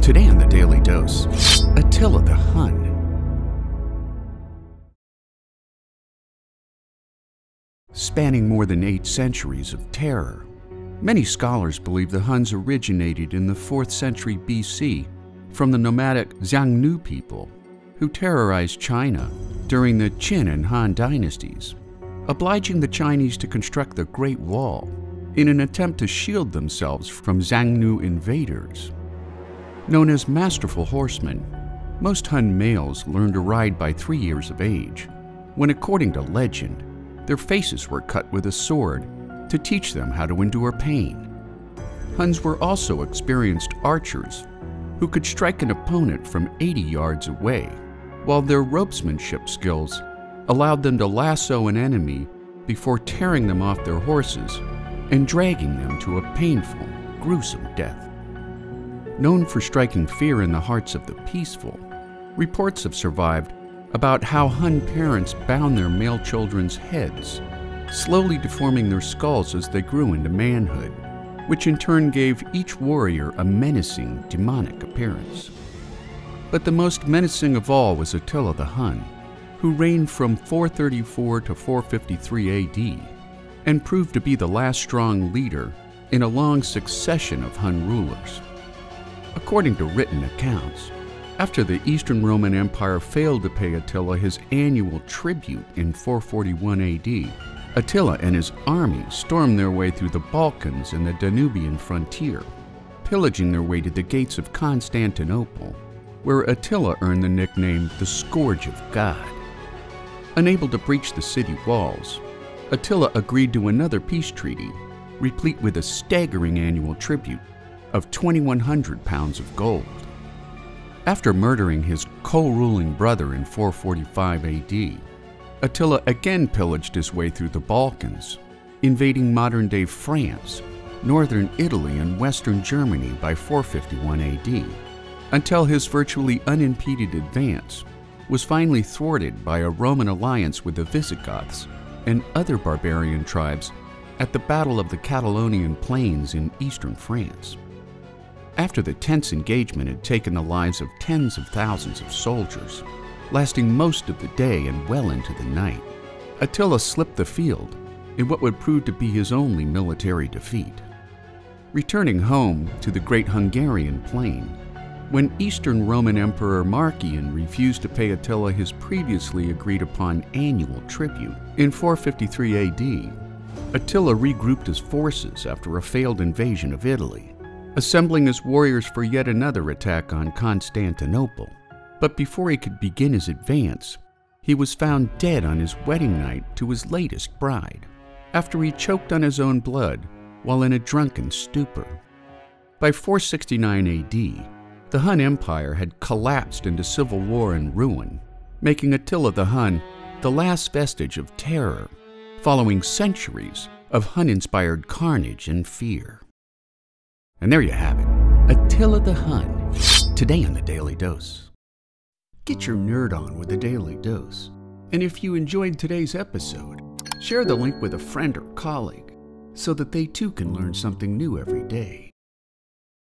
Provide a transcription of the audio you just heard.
Today on the Daily Dose, Attila the Hun. Spanning more than 8 centuries of terror, many scholars believe the Huns originated in the 4th century BC from the nomadic Xiongnu people who terrorized China during the Qin and Han Dynasties, obliging the Chinese to construct the Great Wall in an attempt to shield themselves from Xiongnu invaders. Known as masterful horsemen, most Hun males learned to ride by 3 years of age, when according to legend, their faces were cut with a sword to teach them how to endure pain. Huns were also experienced archers who could strike an opponent from 80 yards away, while their ropesmanship skills allowed them to lasso an enemy before tearing them off their horses and dragging them to a painful, gruesome death. Known for striking fear in the hearts of the peaceful, reports have survived about how Hun parents bound their male children's heads, slowly deforming their skulls as they grew into manhood, which in turn gave each warrior a menacing, demonic appearance. But the most menacing of all was Attila the Hun, who reigned from 434 to 453 AD, and proved to be the last strong leader in a long succession of Hun rulers. According to written accounts, after the Eastern Roman Empire failed to pay Attila his annual tribute in 441 AD, Attila and his army stormed their way through the Balkans and the Danubian frontier, pillaging their way to the gates of Constantinople, where Attila earned the nickname the Scourge of God. Unable to breach the city walls, Attila agreed to another peace treaty, replete with a staggering annual tribute of 2,100 pounds of gold. After murdering his co-ruling brother in 445 AD, Attila again pillaged his way through the Balkans, invading modern-day France, northern Italy, and western Germany by 451 AD, until his virtually unimpeded advance was finally thwarted by a Roman alliance with the Visigoths and other barbarian tribes at the Battle of the Catalonian Plains in eastern France. After the tense engagement had taken the lives of tens of thousands of soldiers, lasting most of the day and well into the night, Attila slipped the field in what would prove to be his only military defeat. Returning home to the great Hungarian plain, when Eastern Roman Emperor Marcian refused to pay Attila his previously agreed-upon annual tribute in 453 AD, Attila regrouped his forces after a failed invasion of Italy, assembling his warriors for yet another attack on Constantinople. But before he could begin his advance, he was found dead on his wedding night to his latest bride, after he choked on his own blood while in a drunken stupor. By 469 AD, the Hun Empire had collapsed into civil war and ruin, making Attila the Hun the last vestige of terror, following centuries of Hun-inspired carnage and fear. And there you have it, Attila the Hun, today on the Daily Dose. Get your nerd on with the Daily Dose. And if you enjoyed today's episode, share the link with a friend or colleague so that they too can learn something new every day.